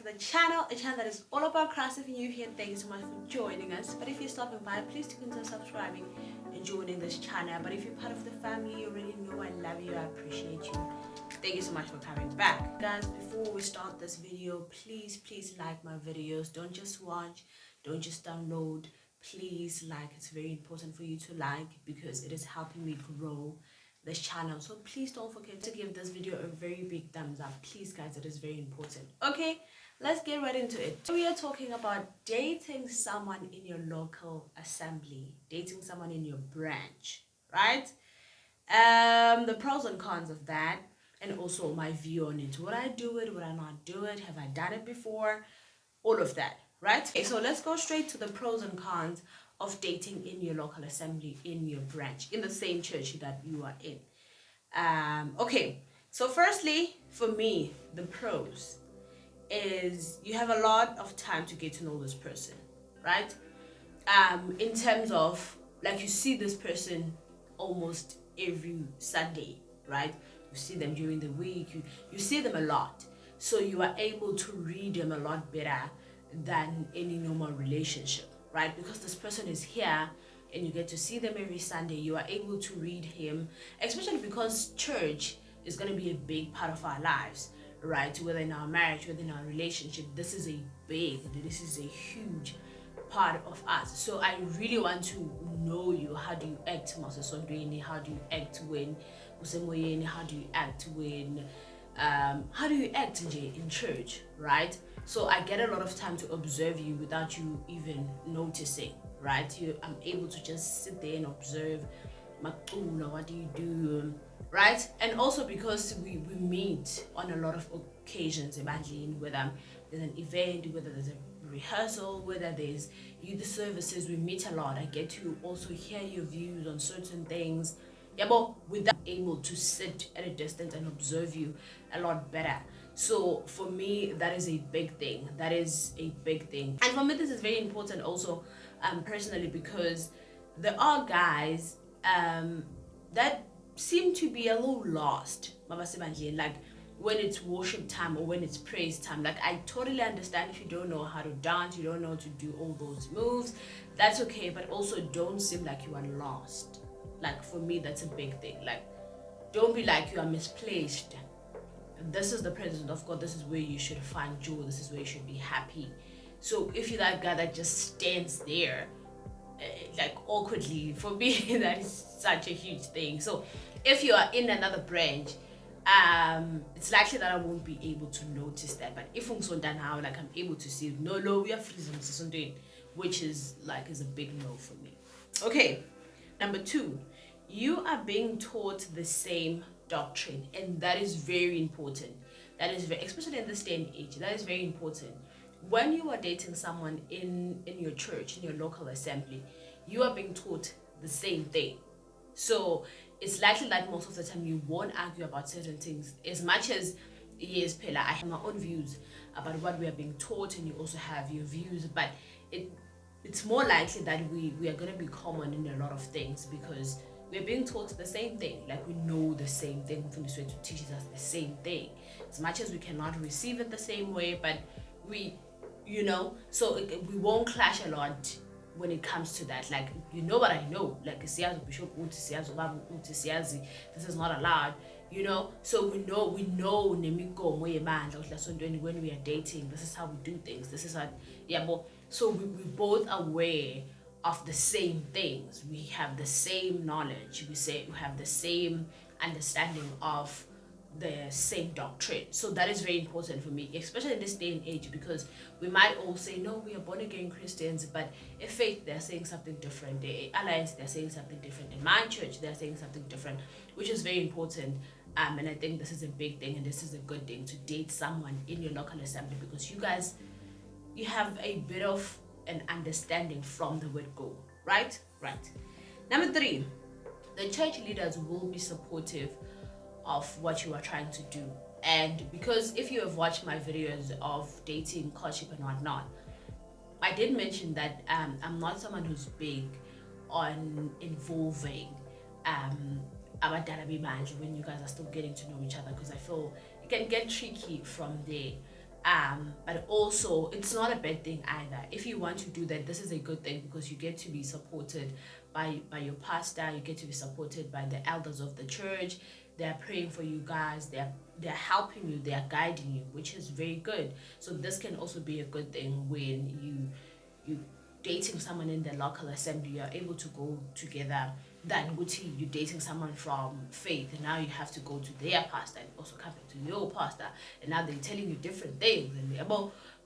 to the channel, a channel that is all about crafts. If you're new here, thank you so much for joining us. But if you're stopping by, please do consider subscribing and joining this channel. But if you're part of the family, you already know I love you, I appreciate you. Thank you so much for coming back. Guys, before we start this video, please like my videos. Don't just watch, don't just download. Please like. It's very important for you to like because it is helping me grow this channel. So please don't forget to give this video a very big thumbs up. Please guys, it is very important. Okay, let's get right into it. So we are talking about dating someone in your local assembly, dating someone in your branch, right? The pros and cons of that, and also my view on it. Would I do it? Would I not do it? Have I done it before? All of that, right? Okay, so let's go straight to the pros and cons of dating in your local assembly, in your branch, in the same church that you are in. Okay, so firstly, for me, the pros is you have a lot of time to get to know this person, right? In terms of, like, you see this person almost every Sunday, right? You see them during the week, you see them a lot. So you are able to read them a lot better than any normal relationship, right? Because this person is here and you get to see them every Sunday, you are able to read him, especially because church is going to be a big part of our lives, right? Whether in our marriage, whether in our relationship, this is a huge part of us. So I really want to know you. How do you act, how do you act when how do you act when how do you act in church, right? So I get a lot of time to observe you without you even noticing, right? I'm able to just sit there and observe, what do you do, right? And also because we meet on a lot of occasions, imagine whether there's an event, whether there's a rehearsal, whether there's youth services, we meet a lot. I get to also hear your views on certain things. Yeah, but without able to sit at a distance and observe you a lot better. So for me, that is a big thing. And for me, this is very important also, personally, because there are guys that seem to be a little lost, like when it's worship time or when it's praise time. Like, I totally understand if you don't know how to dance, you don't know how to do all those moves, that's okay, but also don't seem like you are lost. Like, for me, that's a big thing. Like, don't be like you are misplaced. This is the presence of God. This is where you should find joy. This is where you should be happy. So if you're that guy that just stands there, like, awkwardly, for me, that is such a huge thing. So if you are in another branch, it's likely that I won't be able to notice that. But if I'm now, like, I'm able to see, no, we are freezing, which is a big no for me. Okay, number 2, you are being taught the same doctrine, and that is very important. Especially in this day and age, that is very important. When you are dating someone in your church, in your local assembly, you are being taught the same thing. So it's likely that most of the time you won't argue about certain things. As much as, yes, Pela, I have my own views about what we are being taught, and you also have your views, but it's more likely that we are going to be common in a lot of things because we're being taught the same thing. Like, we know the same thing. Mfundisi wethu teaches us the same thing. As much as we cannot receive it the same way, but we, so we won't clash a lot when it comes to that. Like, you know what I know. Like, siyazi bishop uthi, siyazi ubaba uthi, siyazi this is not allowed. So we know nemigomo yebandla uhlasontweni when we are dating. This is how we do things. This is how, so we both aware of the same things. We have the same knowledge. We have the same understanding of the same doctrine. So that is very important for me, especially in this day and age, because we might all say, no, we are born again Christians, but in faith they're saying something different. The Alliance, they're saying something different. In my church, they're saying something different, which is very important. And I think this is a big thing, and this is a good thing, to date someone in your local assembly, because you have a bit of an understanding from the word go, right? Number 3, the church leaders will be supportive of what you are trying to do. And because if you have watched my videos of dating, courtship, and whatnot, I did mention that I'm not someone who's big on involving when you guys are still getting to know each other, because I feel it can get tricky from there. But also it's not a bad thing either. If you want to do that, this is a good thing because you get to be supported by your pastor, you get to be supported by the elders of the church. They're praying for you guys, they're helping you, they're guiding you, which is very good. So this can also be a good thing when you dating someone in the local assembly, you're able to go together. Than Guti, you're dating someone from faith, and now you have to go to their pastor and also come back to your pastor, and now they're telling you different things. And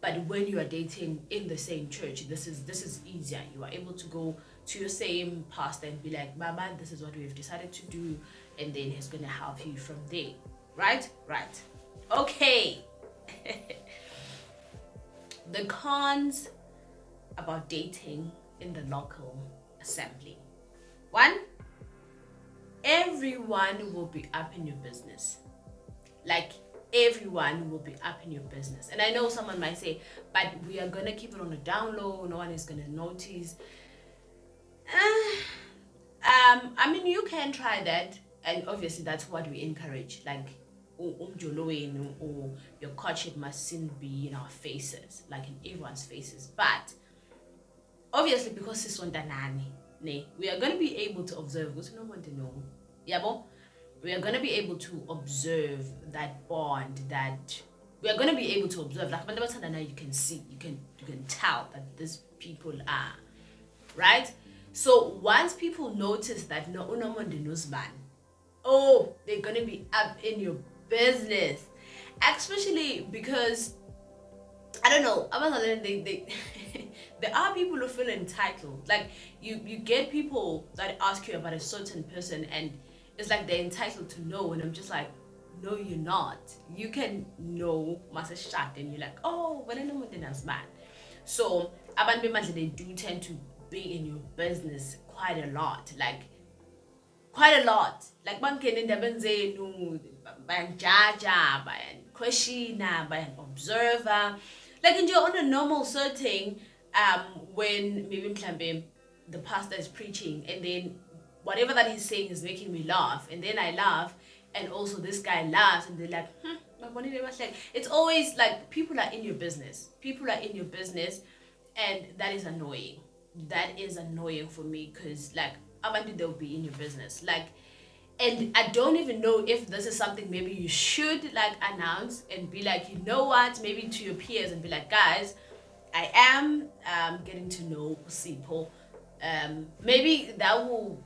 but when you are dating in the same church, this is easier. You are able to go to your same pastor and be like, Mama, this is what we've decided to do, and then he's gonna help you from there. Right? Okay. The cons about dating in the local assembly. 1, everyone will be up in your business. Like, everyone will be up in your business. And I know someone might say, but we are gonna keep it on a down low, no one is gonna notice. I mean, you can try that, and obviously that's what we encourage. Like, or your courtship mustn't be in our faces, like in everyone's faces. But obviously, because it's on Danani, we are going to be able to observe. We are going to be able to observe that bond, that we are going to be able to observe. Like, you can see, you can tell that these people are right. So once people notice that they're going to be up in your business, especially because I don't know, they there are people who feel entitled. Like, you get people that ask you about a certain person and it's like they're entitled to know, and I'm just like, no, you're not. You can know masa shot and you're like, oh, well, I know what that's bad. So abantu they do tend to be in your business quite a lot. Like bangena endabeni zenu, bayanjaja, bayanquestiona, bayan-observer. Like, in on a normal setting, when maybe the pastor is preaching and then whatever that he's saying is making me laugh, and then I laugh, and also this guy laughs, and they're like, it's always like people are in your business. People are in your business, and that is annoying. That is annoying for me, because like, abantu, they'll be in your business. Like, and I don't even know if this is something maybe you should like announce and be like, you know what, maybe to your peers, and be like, guys, I am getting to know Sipho. Maybe that will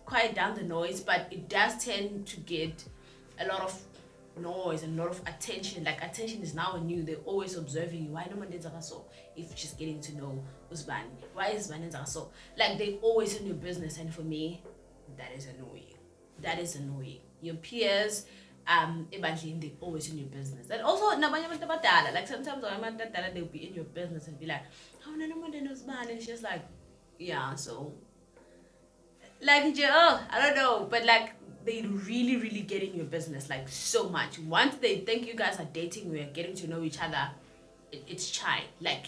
quiet down the noise, but it does tend to get a lot of noise and a lot of attention. Like, attention is now on you. They're always observing you. Why no man so if she's getting to know Usman? Why is Usman so? Like, they're always in your business, and for me, that is annoying. That is annoying. Your peers, they're always in your business. And also, like, sometimes they'll be in your business and be like, oh, no one knows man, and it's just like, yeah, so like, I don't know, but like, they really, really get in your business, like, so much. Once they think you guys are dating, we are getting to know each other, it's chai. Like,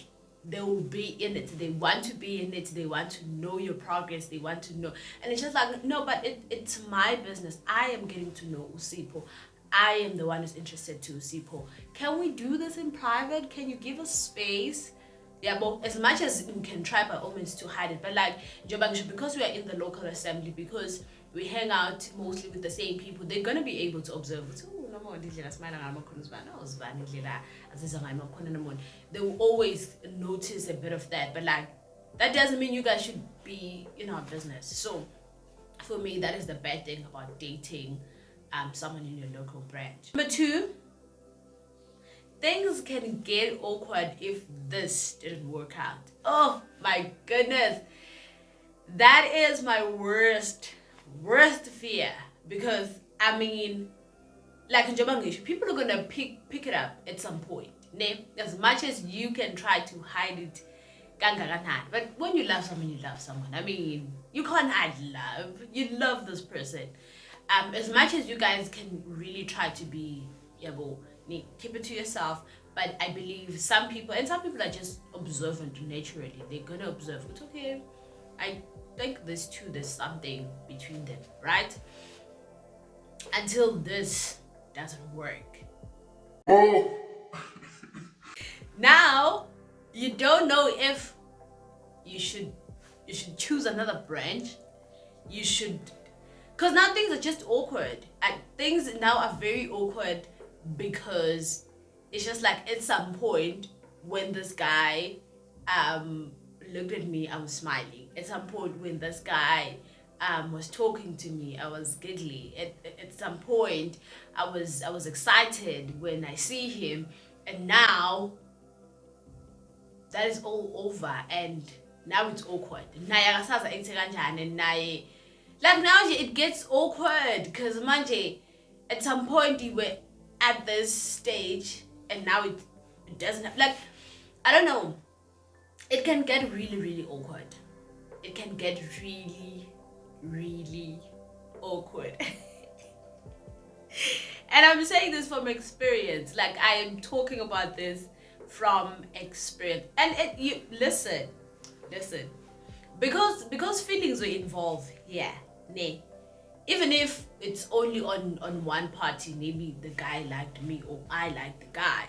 they will be in it. They want to be in it. They want to know your progress. They want to know. And it's just like, no, but it's my business. I am getting to know Usipho. I am the one who's interested to Usipho. Can we do this in private? Can you give us space? Yeah, but as much as we can try by all means to hide it, but like, because we are in the local assembly, because we hang out mostly with the same people, they're gonna be able to observe. They will always notice a bit of that, but like, that doesn't mean you guys should be in our business. So for me, that is the bad thing about dating someone in your local branch. Number 2, things can get awkward if this didn't work out. Oh my goodness, that is my worst fear, because I mean, like in Japanese, people are gonna pick it up at some point. As much as you can try to hide it, but when you love someone, you love someone. I mean, you can't hide love. You love this person. As much as you guys can really try to be, keep it to yourself. But I believe some people are just observant naturally. They're gonna observe. It's okay. I think there's something between them, right? Until this doesn't work. Oh. Now you don't know if you should choose another branch. You should, because now things are just awkward, and things now are very awkward because it's just like at some point when this guy looked at me, I was smiling. At some point when this guy was talking to me, I was giggly. At some point I was excited when I see him, and now that is all over, and now it's awkward. Naye akasaza ekuthe kanjani, naye like now it gets awkward because manje at some point you were at this stage and now it doesn't have, like, I don't know, it can get really, really awkward. It can get really, really awkward. And I'm saying this from experience. Like, I am talking about this from experience. And you listen, because feelings were involved. Yeah, nay. Even if it's only on one party, maybe the guy liked me or I liked the guy.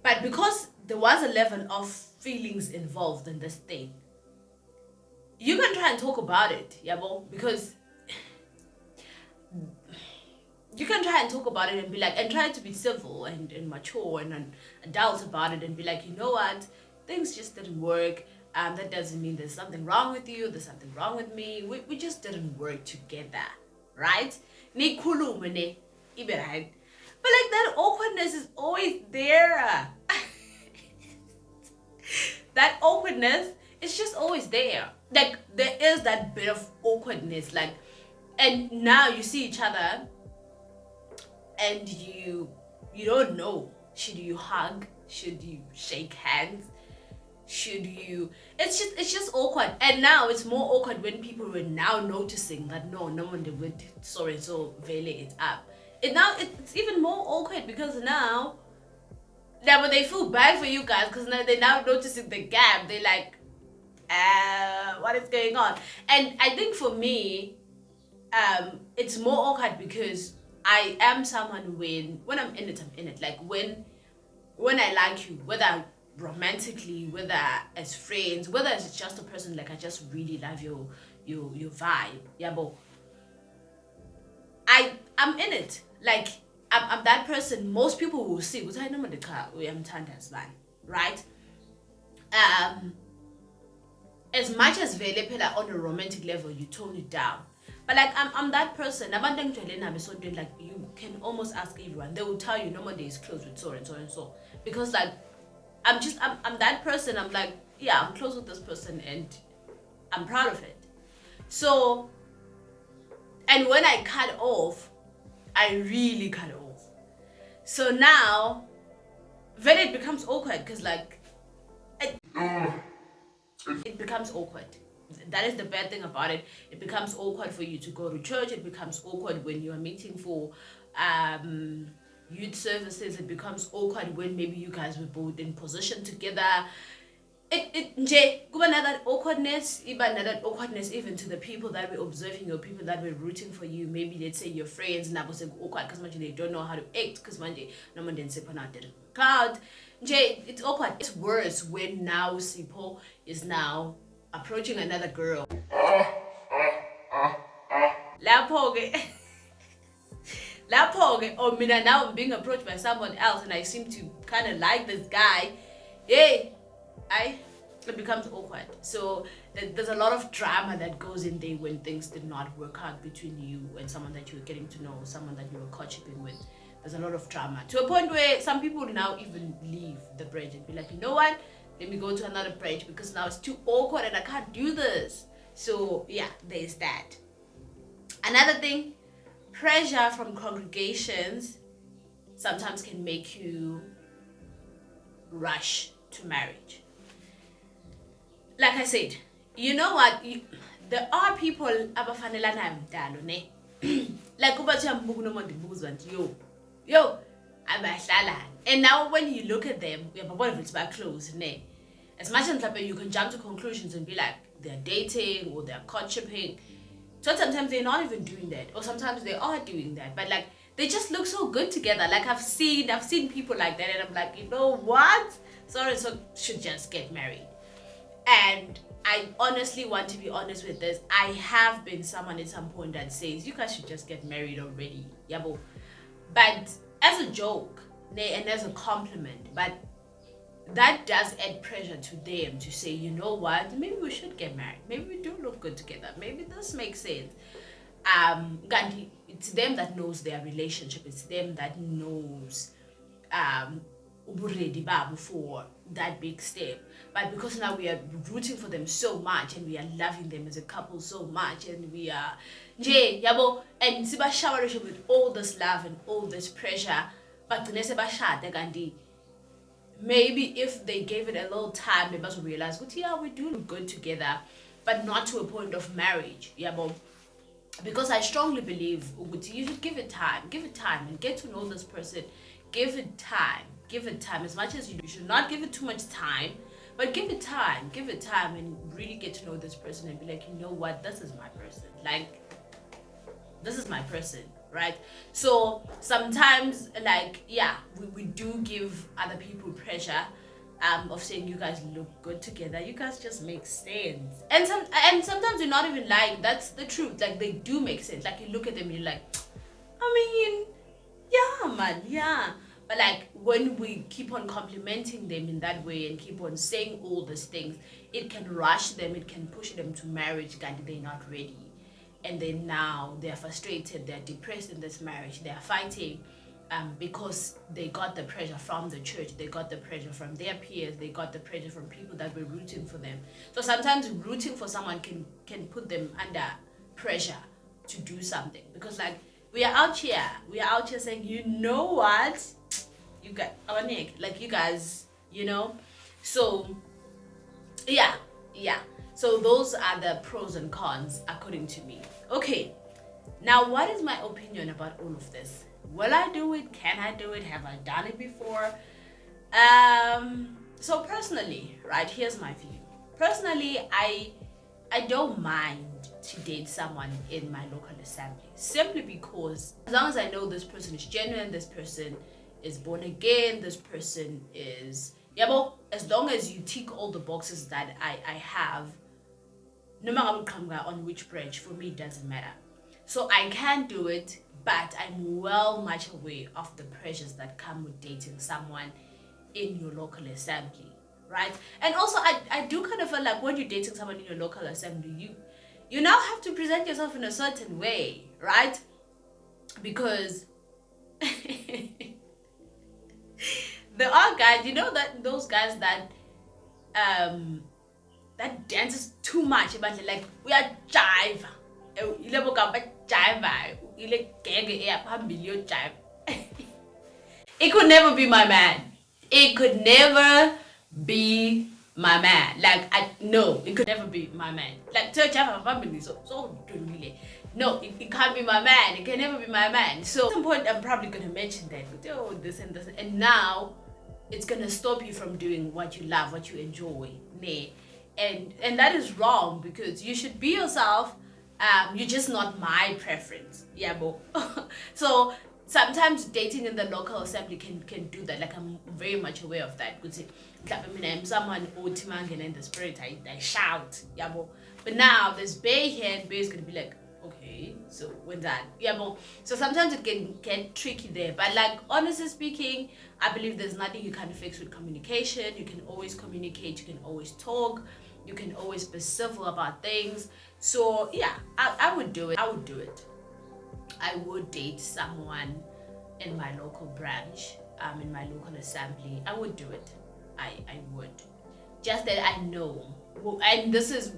But because there was a level of feelings involved in this thing, you can try and talk about it, yabo, because you can try and talk about it and be like, and try to be civil and mature and adult about it and be like, you know what, things just didn't work. That doesn't mean there's something wrong with you, there's something wrong with me. We just didn't work together, right? Ni khulume ne ibe right. But like that awkwardness is always there. That awkwardness is just always there. Like there is that bit of awkwardness, like, and now you see each other and you don't know, should you hug, should you shake hands, should you, it's just awkward. And now it's more awkward when people were now noticing that no one did with sorry, so vele it's up. It's even more awkward because now that when they feel bad for you guys, because now they're now noticing the gap. They're like, what is going on? And I think for me, it's more awkward because I am someone when I'm in it. Like when I like you, whether romantically, whether as friends, whether it's just a person, like I just really love your vibe. Yeah, but I'm in it. Like I'm that person. Most people will see, because I know the car we am as man, right? As much as vele on a romantic level, you tone it down. But like I'm that person. Like you can almost ask everyone. They will tell you nobody is close with so and so and so. Because like I'm that person. I'm like, yeah, I'm close with this person and I'm proud of it. So, and when I cut off, I really cut off. So now, then it becomes awkward because like, it becomes awkward. That is the bad thing about it. It becomes awkward for you to go to church. It becomes awkward when you are meeting for youth services. It becomes awkward when maybe you guys were both in position together. That awkwardness even to the people that were observing you, people that were rooting for you. Maybe let's say your friends now was awkward because they don't know how to act because no one didn't say didn't work out. It's awkward. It's worse when now Sipo is now approaching another girl. Or now I'm being approached by someone else and I seem to kind of like this guy. Hey, it becomes awkward. So there's a lot of drama that goes in there when things did not work out between you and someone that you were getting to know, someone that you were courtshiping with. There's a lot of drama to a point where some people now even leave the bridge and be like, you know what? Let me go to another bridge because now it's too awkward and I can't do this. So yeah, there's that. Another thing, pressure from congregations sometimes can make you rush to marriage. Like I said, you know what? There are people abafanelana mdalo ne. Like yo, and now when you look at them, it's back close, ne. As much as you can jump to conclusions and be like they're dating or they're courtshiping. So sometimes they're not even doing that, or sometimes they are doing that, but like they just look so good together. Like I've seen people like that, and I'm like, you know what? so should just get married. And I honestly want to be honest with this. I have been someone at some point that says you guys should just get married already, yabo. But as a joke, and as a compliment, but that does add pressure to them to say, you know what, maybe we should get married. Maybe we do look good together. Maybe this makes sense. Gandhi, it's them that knows their relationship. It's them that knows ready for that big step. But because now we are rooting for them so much and we are loving them as a couple so much and we are and siba shower with all this love and all this pressure, but maybe if they gave it a little time, they must realize, but yeah, we do look good together, but not to a point of marriage. Because I strongly believe you should give it time and get to know this person. Give it time as much as you do. You should not give it too much time, but give it time and really get to know this person and be like, you know what, this is my person. Like, this is my person, right? So sometimes, like, yeah, we do give other people pressure of saying you guys look good together, you guys just make sense, and sometimes you're not even lying. That's the truth. Like, they do make sense. Like, you look at them and you're like, I mean, yeah, man, yeah. But like, when we keep on complimenting them in that way and keep on saying all these things, it can rush them, it can push them to marriage, and they're not ready. And then now they're frustrated, they're depressed in this marriage, they're fighting because they got the pressure from the church, they got the pressure from their peers, they got the pressure from people that were rooting for them. So sometimes rooting for someone can put them under pressure to do something. Because like, we are out here saying, you know what? You got our neck, like, you guys, So yeah. So those are the pros and cons according to me. Okay, now what is my opinion about all of this? Will I do it? Can I do it? Have I done it before? So personally, right, here's my view. Personally, I don't mind to date someone in my local assembly, simply because as long as I know this person is genuine, this person is born again, this person is, as long as you tick all the boxes that I have, no matter on which branch, for me it doesn't matter. So I can do it, but I'm well much aware of the pressures that come with dating someone in your local assembly, right? And also I do kind of feel like when you're dating someone in your local assembly, you now have to present yourself in a certain way, right? Because there are guys, that those guys that that dances too much, but like, we are jive. It could never be my man. It could never be my man. Like, no, it could never be my man. Like, no, it can't be my man. It can never be my man. So at some point, I'm probably gonna mention that. But, this and this, and now it's gonna stop you from doing what you love, what you enjoy, and that is wrong, because you should be yourself. You're just not my preference, So sometimes dating in the local assembly can do that. Like, I'm very much aware of that. Because I'm someone timang in the spirit, I shout, But now there's Bay here, and Bay's gonna be like, okay, so when that, So sometimes it can get tricky there. But like, honestly speaking, I believe there's nothing you can fix with communication. You can always communicate, you can always talk, you can always be civil about things. So yeah, I would do it. I would date someone in my local branch, in my local assembly. I would do it. I would. Just that I know, and this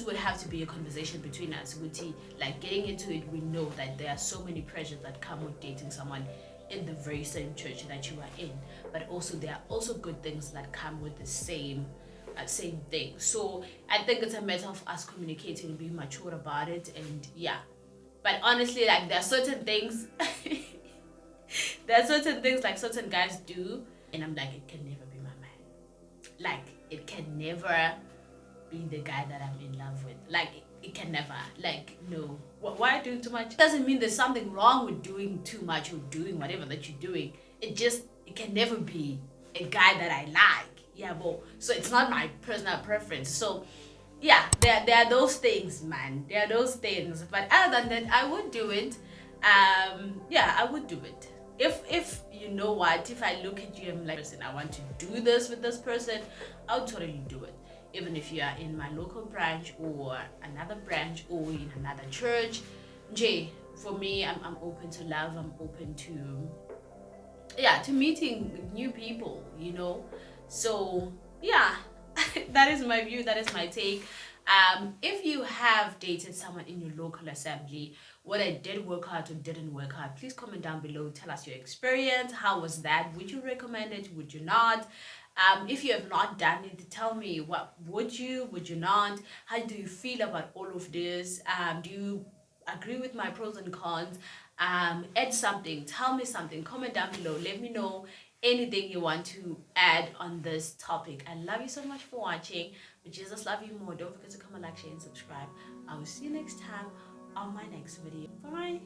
would have to be a conversation between us, Guti. Like, getting into it, we know that there are so many pressures that come with dating someone in the very same church that you are in, but also there are also good things that come with the same thing. So I think it's a matter of us communicating and being mature about it. And yeah, but honestly, like, there are certain things like certain guys do, and I'm like, it can never be my man. Like, it can never be the guy that I'm in love with. Like, it can never. Like, no. Why doing too much? Doesn't mean there's something wrong with doing too much or doing whatever that you're doing. It can never be a guy that I like. Yeah, but so it's not my personal preference. So yeah, there are those things, man. There are those things. But other than that, I would do it. Yeah, I would do it. If you know what, if I look at you, I'm like, person, I want to do this with this person, I'll totally do it. Even if you are in my local branch or another branch or in another church. Jay, for me, I'm open to love. I'm open to, yeah, to meeting new people, you know. So yeah, that is my view, that is my take. If you have dated someone in your local assembly, whether it did work out or didn't work out, please comment down below. Tell us your experience. How was that? Would you recommend it? Would you not? If you have not done it, tell me, what would you not? How do you feel about all of this? Do you agree with my pros and cons? Add something, tell me something, comment down below, let me know anything you want to add on this topic. I love you so much for watching. But Jesus love you more. Don't forget to comment, like, share, and subscribe. I will see you next time on my next video. Bye.